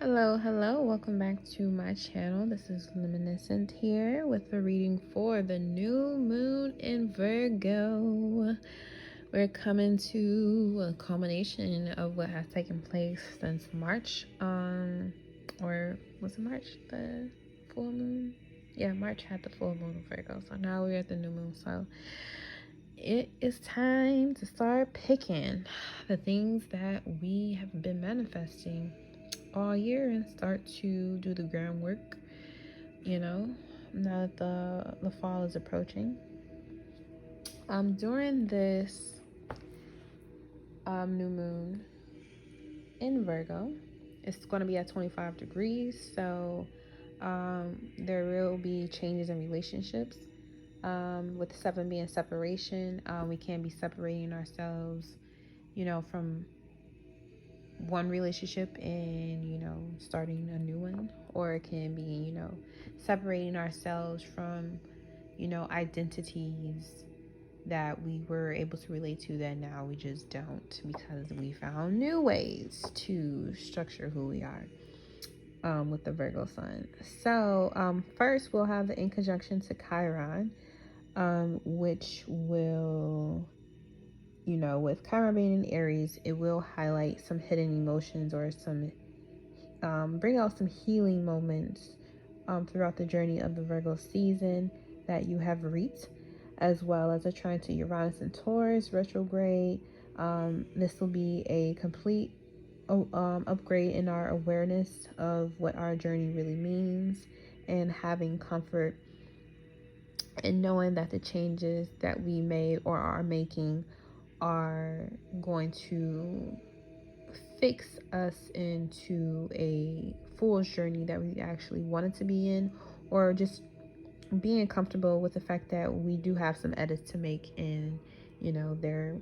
Hello, welcome back to my channel. This is Luminescent here with a reading for the new moon in Virgo. We're coming to a culmination of what has taken place since March. Or was it March? The full moon? Yeah, March had the full moon in Virgo. So now we're at the new moon. So it is time to start picking the things that we have been manifesting all year and start to do the groundwork, you know, now that the fall is approaching. During this new moon in Virgo, it's going to be at 25 degrees, so there will be changes in relationships. With the 7 being separation, we can be separating ourselves, from one relationship and starting a new one, or it can be separating ourselves from identities that we were able to relate to that now we just don't, because we found new ways to structure who we are, with the Virgo sun. So first we'll have the in conjunction to Chiron, which will, with Chiron being in Aries, it will highlight some hidden emotions or some bring out some healing moments throughout the journey of the Virgo season that you have reaped, as well as a trine to Uranus and Taurus retrograde. This will be a complete upgrade in our awareness of what our journey really means, and having comfort in knowing that the changes that we made or are making are going to fix us into a fool's journey that we actually wanted to be in, or just being comfortable with the fact that we do have some edits to make, and they're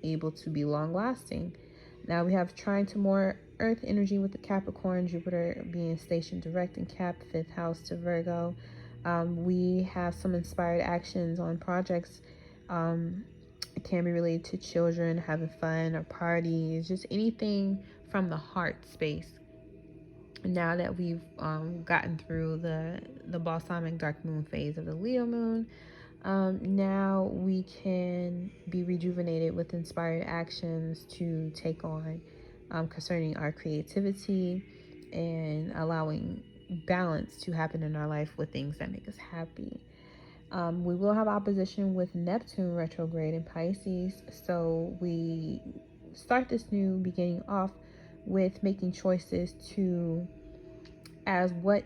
able to be long lasting. Now we have trying to more earth energy with the Capricorn, Jupiter being stationed direct in Cap, 5th house to Virgo. We have some inspired actions on projects. It can be related to children, having fun or parties, just anything from the heart space. Now that we've gotten through the balsamic dark moon phase of the Leo moon, now we can be rejuvenated with inspired actions to take on, concerning our creativity and allowing balance to happen in our life with things that make us happy. We will have opposition with Neptune retrograde in Pisces, so we start this new beginning off with making choices to, as what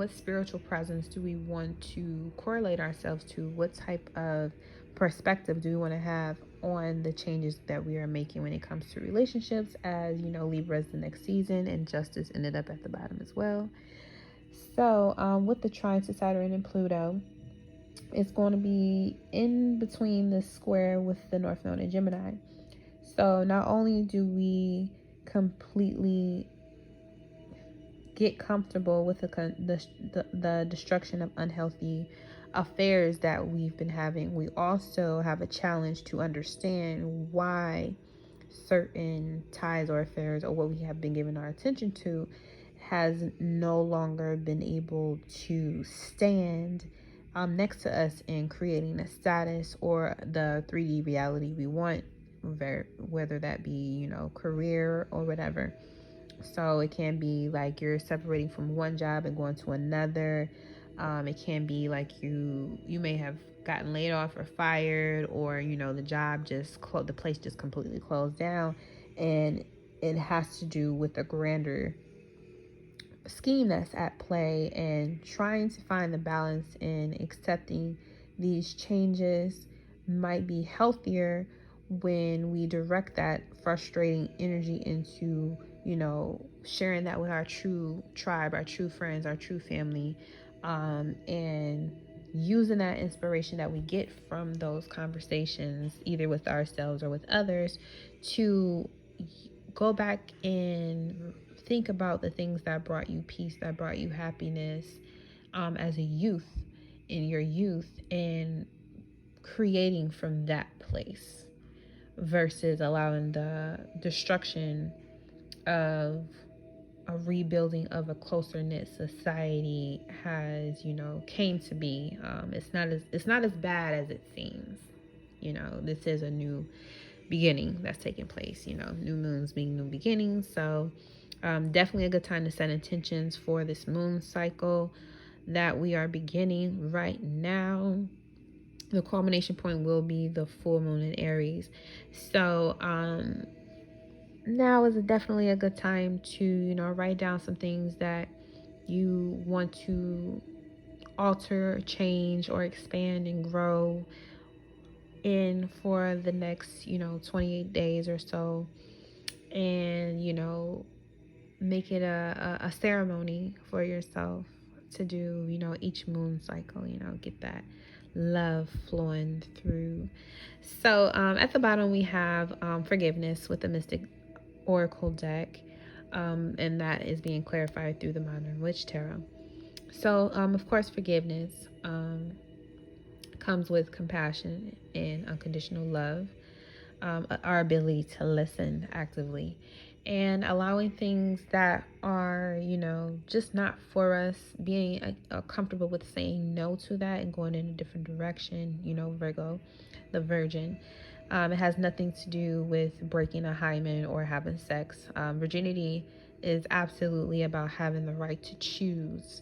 spiritual presence do we want to correlate ourselves to? What type of perspective do we want to have on the changes that we are making when it comes to relationships? As you know, Libra is the next season, and Justice ended up at the bottom as well. So with the trine to Saturn and Pluto, it's going to be in between the square with the North Node in Gemini. So not only do we completely get comfortable with the destruction of unhealthy affairs that we've been having, we also have a challenge to understand why certain ties or affairs, or what we have been giving our attention to, has no longer been able to stand next to us in creating a status or the 3D reality we want, whether that be career or whatever. So it can be like you're separating from one job and going to another. It can be like you may have gotten laid off or fired, or the job just the place just completely closed down, and it has to do with a grander scheme that's at play, and trying to find the balance in accepting these changes might be healthier when we direct that frustrating energy into sharing that with our true tribe, our true friends, our true family, and using that inspiration that we get from those conversations, either with ourselves or with others, to go back and think about the things that brought you peace, that brought you happiness, as a youth, in your youth, and creating from that place, versus allowing the destruction of a rebuilding of a closer knit society has, came to be. It's not as bad as it seems. This is a new beginning that's taking place. New moons being new beginnings. So definitely a good time to set intentions for this moon cycle that we are beginning right now. The culmination point will be the full moon in Aries. So now is definitely a good time to, write down some things that you want to alter, change, or expand and grow in for the next, 28 days or so. And, make it a ceremony for yourself to do, each moon cycle, get that love flowing through. So at the bottom, we have forgiveness with the Mystic Oracle deck. And that is being clarified through the Modern Witch Tarot. So, of course, forgiveness comes with compassion and unconditional love, our ability to listen actively, and allowing things that are, just not for us, being comfortable with saying no to that and going in a different direction, Virgo, the Virgin. It has nothing to do with breaking a hymen or having sex. Virginity is absolutely about having the right to choose,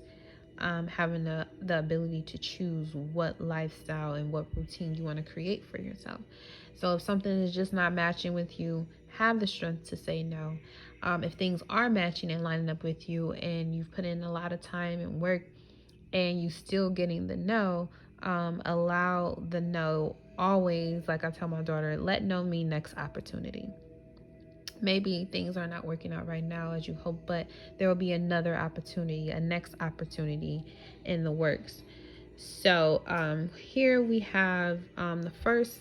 having the ability to choose what lifestyle and what routine you want to create for yourself. So if something is just not matching with you, have the strength to say no. If things are matching and lining up with you and you've put in a lot of time and work and you still getting the no, allow the no. Always, like I tell my daughter, let no mean next opportunity. Maybe things are not working out right now as you hope, but there will be another opportunity, a next opportunity in the works. So here we have the first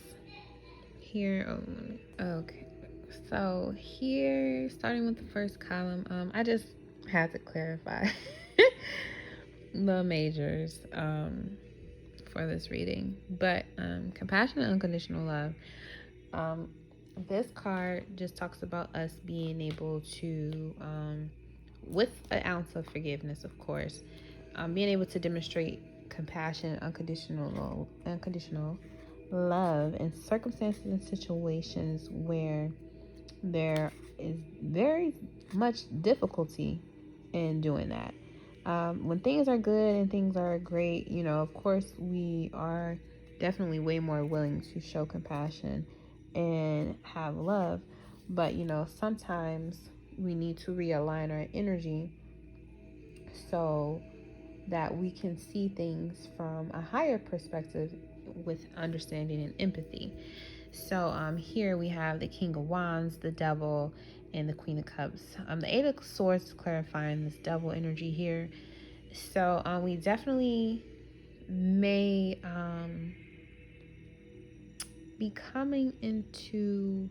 here. Okay. So here, starting with the first column, I just had to clarify the majors for this reading. But compassion and unconditional love. Um, this card just talks about us being able to, with an ounce of forgiveness, of course, being able to demonstrate compassion, unconditional love in circumstances and situations where there is very much difficulty in doing that. When things are good and things are great, of course, we are definitely way more willing to show compassion and have love. But, sometimes we need to realign our energy so that we can see things from a higher perspective with understanding and empathy. So here we have the King of Wands, the Devil, and the Queen of Cups. The Eight of Swords is clarifying this Devil energy here. So we definitely may be coming into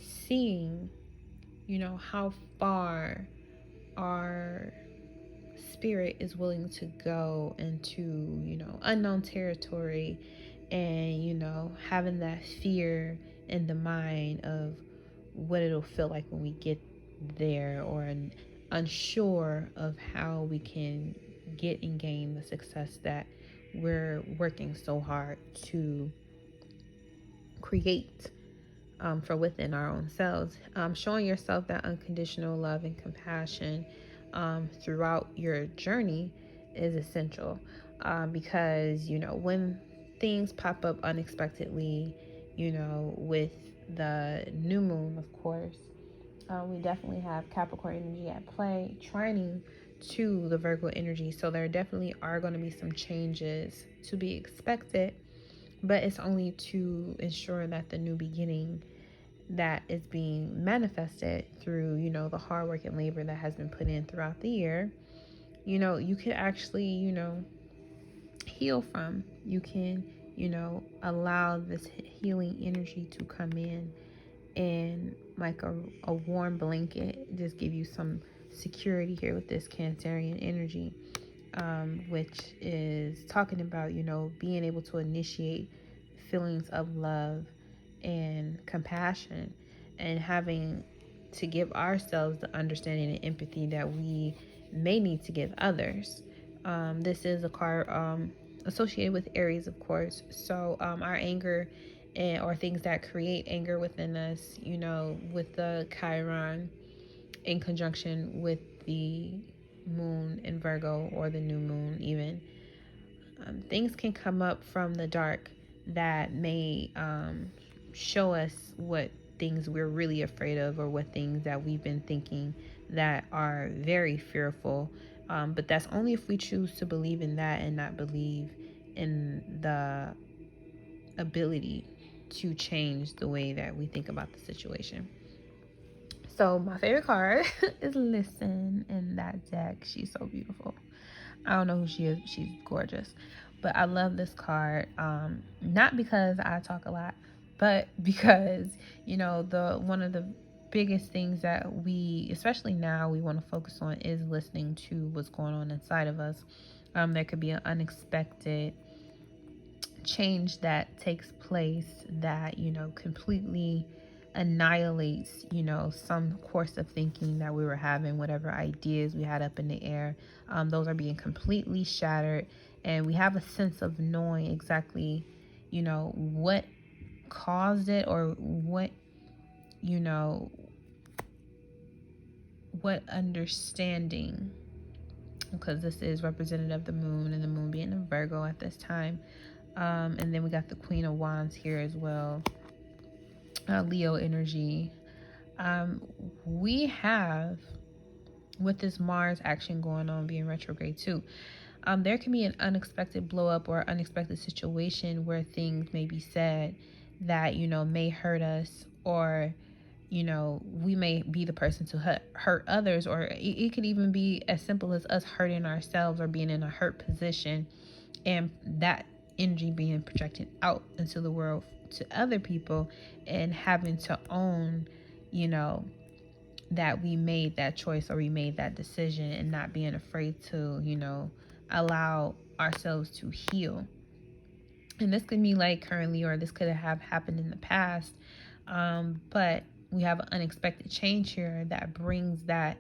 seeing, how far our spirit is willing to go into, unknown territory, and, having that fear in the mind of what it'll feel like when we get there, or unsure of how we can get and gain the success that we're working so hard to create for within our own selves. Showing yourself that unconditional love and compassion throughout your journey is essential, because, when things pop up unexpectedly, with the new moon, of course, we definitely have Capricorn energy at play, trining to the Virgo energy. So there definitely are going to be some changes to be expected, but it's only to ensure that the new beginning that is being manifested through, the hard work and labor that has been put in throughout the year, you can actually, heal from. You can, allow this healing energy to come in and, like a warm blanket, just give you some security here with this Cancerian energy, which is talking about, being able to initiate feelings of love and compassion, and having to give ourselves the understanding and empathy that we may need to give others. This is a card associated with Aries, of course. So our anger or things that create anger within us, with the Chiron in conjunction with the moon in Virgo, or the new moon even, things can come up from the dark that may show us what things we're really afraid of, or what things that we've been thinking that are very fearful. But that's only if we choose to believe in that and not believe in the ability to change the way that we think about the situation. So my favorite card is Listen in that deck. She's so beautiful. I don't know who she is. She's gorgeous. But I love this card. Not because I talk a lot, but because, the one of the biggest things that we, especially now, we want to focus on is listening to what's going on inside of us. There could be an unexpected change that takes place that, completely annihilates, some course of thinking that we were having, whatever ideas we had up in the air. Those are being completely shattered. And we have a sense of knowing exactly, what caused it, or you know, what understanding, because this is representative of the moon, and the moon being in Virgo at this time. And then we got the Queen of Wands here as well, Leo energy. We have, with this Mars action going on, being retrograde too, there can be an unexpected blow up or unexpected situation where things may be said that, may hurt us, or, we may be the person to hurt others, or it could even be as simple as us hurting ourselves or being in a hurt position, and that energy being projected out into the world to other people, and having to own, that we made that choice or we made that decision, and not being afraid to, allow ourselves to heal. And this could be like currently, or this could have happened in the past. But we have an unexpected change here that brings that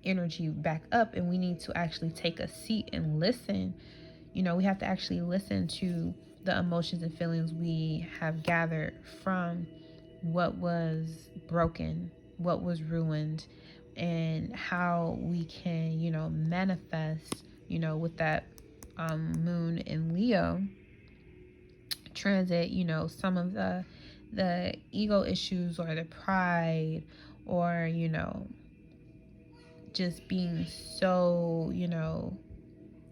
energy back up, and we need to actually take a seat and listen. We have to actually listen to the emotions and feelings we have gathered from what was broken, what was ruined, and how we can, manifest, with that moon in Leo transit, some of the ego issues, or the pride, or, just being so,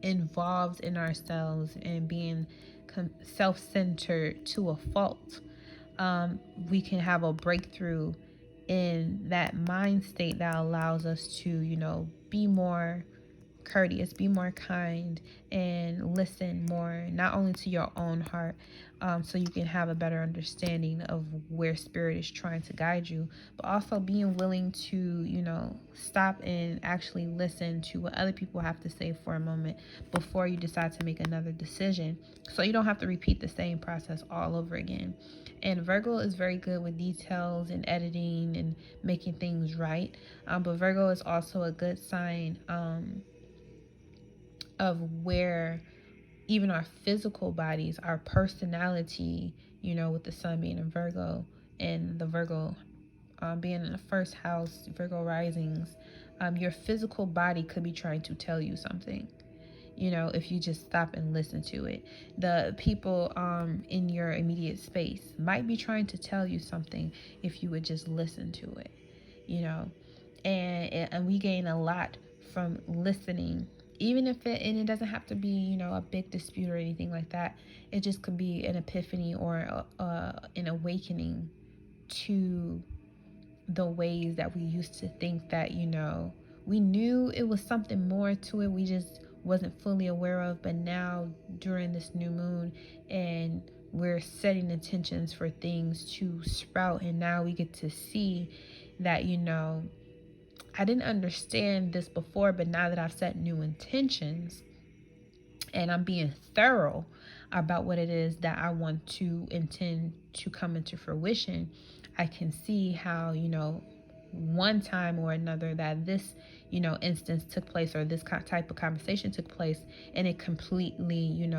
involved in ourselves and being self-centered to a fault. We can have a breakthrough in that mind state that allows us to, be more courteous, be more kind, and listen more, not only to your own heart, so you can have a better understanding of where spirit is trying to guide you, but also being willing to, stop and actually listen to what other people have to say for a moment before you decide to make another decision, so you don't have to repeat the same process all over again. And Virgo is very good with details and editing and making things right. But Virgo is also a good sign of where even our physical bodies, our personality, with the sun being in Virgo, and the Virgo being in the first house, Virgo risings, your physical body could be trying to tell you something. If you just stop and listen to it. The people in your immediate space might be trying to tell you something if you would just listen to it, and we gain a lot from listening, even if it doesn't have to be, a big dispute or anything like that. It just could be an epiphany, or an awakening to the ways that we used to think that, we knew it was something more to it, we just wasn't fully aware of. But now, during this new moon, and we're setting intentions for things to sprout, and now we get to see that, I didn't understand this before, but now that I've set new intentions and I'm being thorough about what it is that I want to intend to come into fruition, I can see how, one time or another that this, instance took place, or this type of conversation took place, and it completely,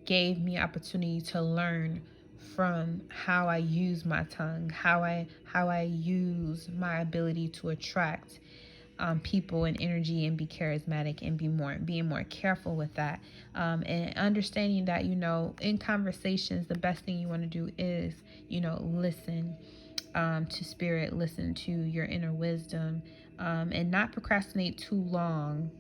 gave me opportunity to learn from how I use my tongue, how I use my ability to attract people and energy, and be charismatic, and being more careful with that, and understanding that, in conversations, the best thing you want to do is, listen to spirit, listen to your inner wisdom, and not procrastinate too long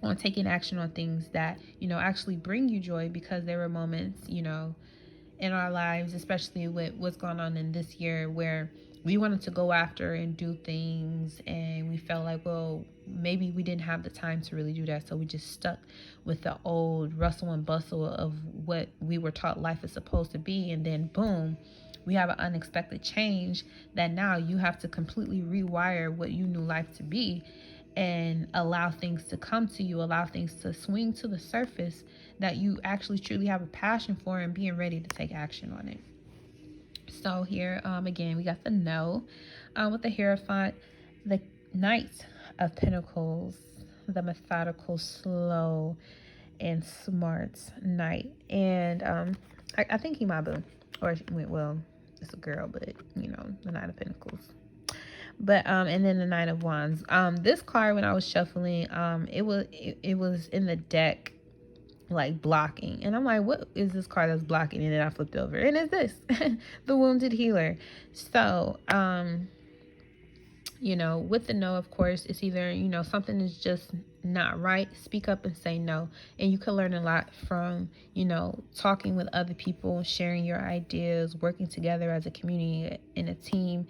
on taking action on things that, actually bring you joy, because there were moments, in our lives, especially with what's going on in this year, where we wanted to go after and do things, and we felt like, well, maybe we didn't have the time to really do that, so we just stuck with the old rustle and bustle of what we were taught life is supposed to be. And then boom, we have an unexpected change that now you have to completely rewire what you knew life to be, and allow things to come to you, allow things to swing to the surface that you actually truly have a passion for, and being ready to take action on it. So here, again, we got the no with the Hierophant, the Knight of Pentacles, the methodical, slow, and smart knight. And I think he my boo. Or, well, it's a girl, but, the Knight of Pentacles. But and then the Nine of Wands. This card, when I was shuffling, it was in the deck, like blocking, and I'm like, what is this card that's blocking? And then I flipped over, and it's this, the Wounded Healer. So with the no, of course, it's either, something is just not right, speak up and say no. And you can learn a lot from, talking with other people, sharing your ideas, working together as a community, in a team,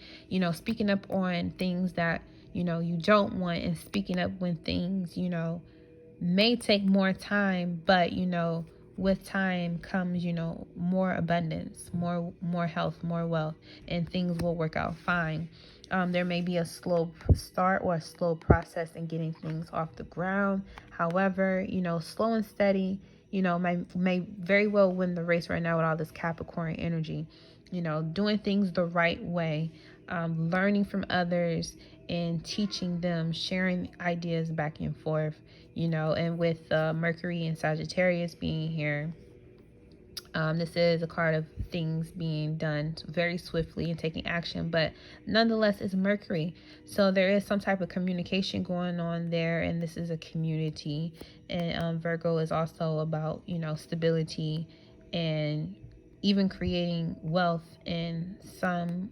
speaking up on things that, you don't want, and speaking up when things, may take more time, but, with time comes, more abundance, more health, more wealth, and things will work out fine. There may be a slow start or a slow process in getting things off the ground. However, slow and steady, may very well win the race right now with all this Capricorn energy. Doing things the right way, learning from others and teaching them, sharing ideas back and forth, and with Mercury and Sagittarius being here, this is a card of things being done very swiftly and taking action, but nonetheless, it's Mercury. So there is some type of communication going on there, and this is a community. And Virgo is also about, stability, and even creating wealth in some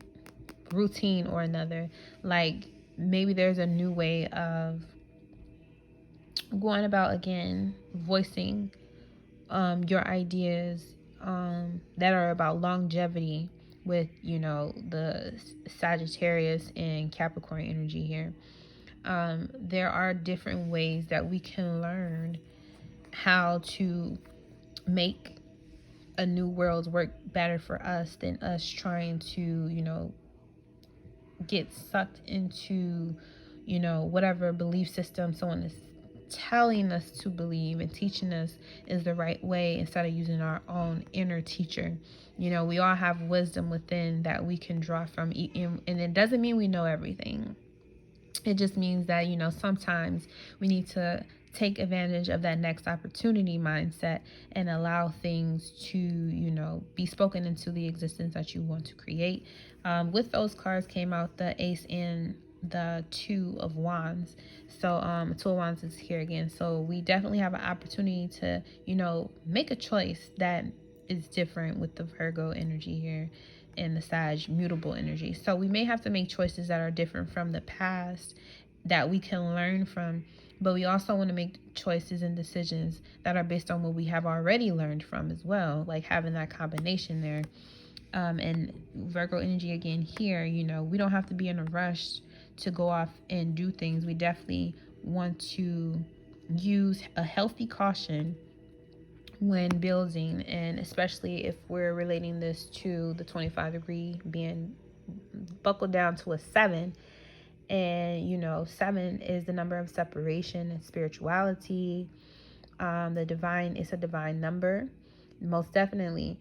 routine or another. Like, maybe there's a new way of going about, again, voicing your ideas that are about longevity with, the Sagittarius and Capricorn energy here. There are different ways that we can learn how to make a new world work better for us, than us trying to, get sucked into, whatever belief system someone is telling us to believe and teaching us is the right way, instead of using our own inner teacher. We all have wisdom within that we can draw from, and it doesn't mean we know everything. It just means that, sometimes we need to take advantage of that next opportunity mindset, and allow things to, be spoken into the existence that you want to create. With those cards came out the Ace and the Two of Wands. So Two of Wands is here again. So we definitely have an opportunity to, make a choice that is different with the Virgo energy here, and the Sag mutable energy. So we may have to make choices that are different from the past, that we can learn from, but we also want to make choices and decisions that are based on what we have already learned from as well, like having that combination there. And Virgo energy again here, we don't have to be in a rush to go off and do things. We definitely want to use a healthy caution when building, and especially if we're relating this to the 25-degree being buckled down to a 7. And 7 is the number of separation and spirituality. The divine is a divine number, most definitely.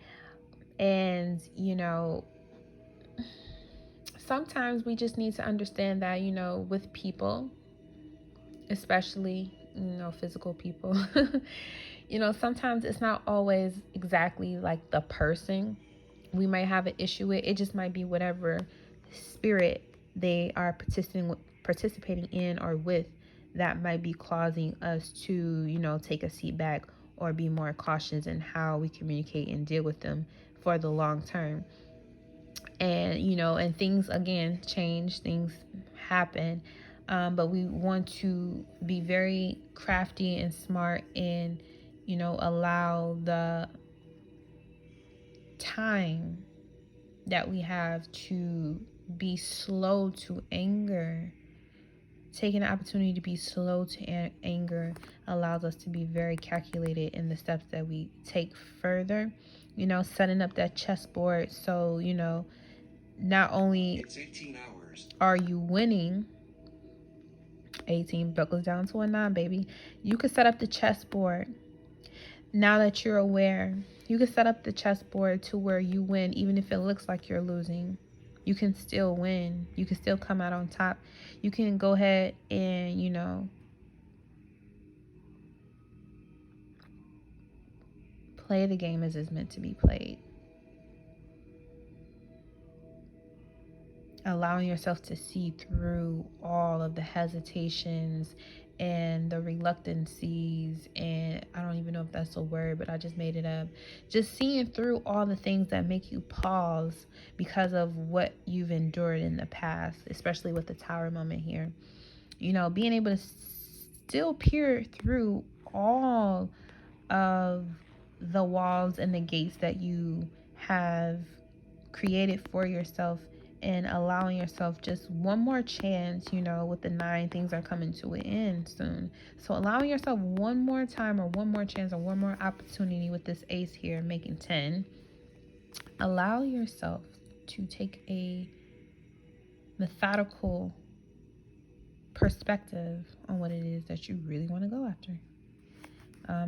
And sometimes we just need to understand that, with people, especially, physical people, sometimes it's not always exactly like the person we might have an issue with. It just might be whatever spirit they are participating in or with that might be causing us to, take a seat back or be more cautious in how we communicate and deal with them for the long term. And and things again change, things happen, but we want to be very crafty and smart and allow the time that we have to be slow to anger. Taking the opportunity to be slow to anger allows us to be very calculated in the steps that we take further. Setting up that chessboard so, not only are you winning, 18 buckles down to a 9, baby. You can set up the chessboard now that you're aware. You can set up the chessboard to where you win, even if it looks like you're losing. You can still win. You can still come out on top. You can go ahead and, play the game as it's meant to be played. Allowing yourself to see through all of the hesitations and the reluctancies, and I don't even know if that's a word, but I just made it up. Just seeing through all the things that make you pause because of what you've endured in the past, especially with the tower moment here. Being able to still peer through all of the walls and the gates that you have created for yourself, and allowing yourself just one more chance. With the 9, things are coming to an end soon, so allowing yourself one more time or one more chance or one more opportunity with this ace here making 10. Allow yourself to take a methodical perspective on what it is that you really want to go after.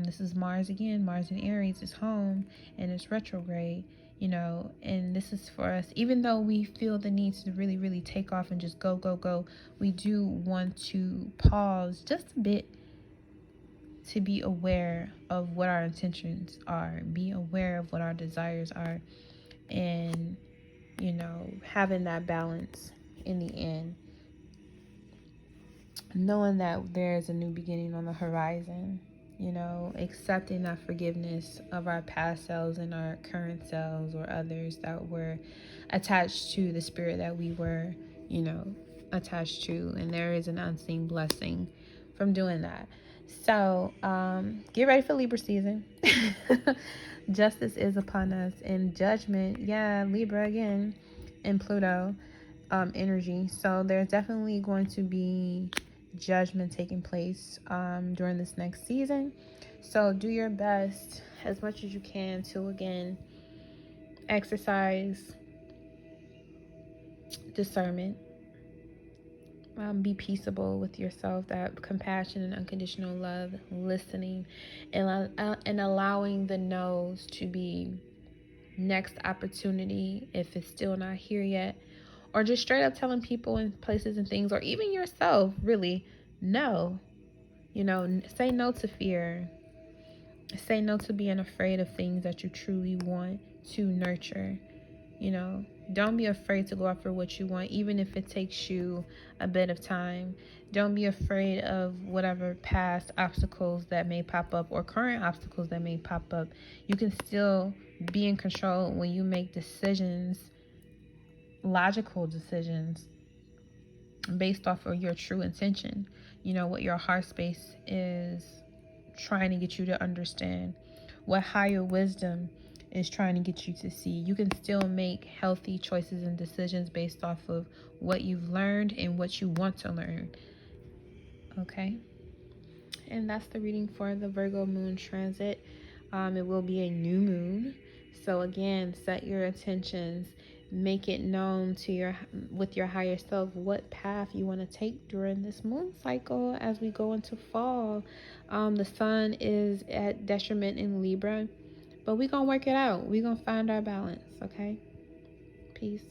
This is Mars again. Mars in Aries is home and it's retrograde, and this is for us. Even though we feel the need to really, really take off and just go, go, go, we do want to pause just a bit to be aware of what our intentions are, be aware of what our desires are, and, having that balance in the end. Knowing that there's a new beginning on the horizon, accepting that forgiveness of our past selves and our current selves or others that were attached to the spirit that we were, attached to. And there is an unseen blessing from doing that. So get ready for Libra season. Justice is upon us, and judgment, yeah, Libra again, and Pluto energy. So there's definitely going to be judgment taking place during this next season. So do your best as much as you can to, again, exercise discernment. Be peaceable with yourself, that compassion and unconditional love, listening, and allowing the no's to be next opportunity if it's still not here yet. Or just straight up telling people and places and things, or even yourself, really, no. Say no to fear. Say no to being afraid of things that you truly want to nurture. Don't be afraid to go after what you want, even if it takes you a bit of time. Don't be afraid of whatever past obstacles that may pop up or current obstacles that may pop up. You can still be in control when you make decisions, logical decisions, based off of your true intention. What your heart space is trying to get you to understand, what higher wisdom is trying to get you to see. You can still make healthy choices and decisions based off of what you've learned and what you want to learn. Okay? And that's the reading for the Virgo moon transit. It will be a new moon. So again, set your intentions. Make it known to with your higher self what path you want to take during this moon cycle as we go into fall. The sun is at detriment in Libra, but we're going to work it out. We're going to find our balance, okay? Peace.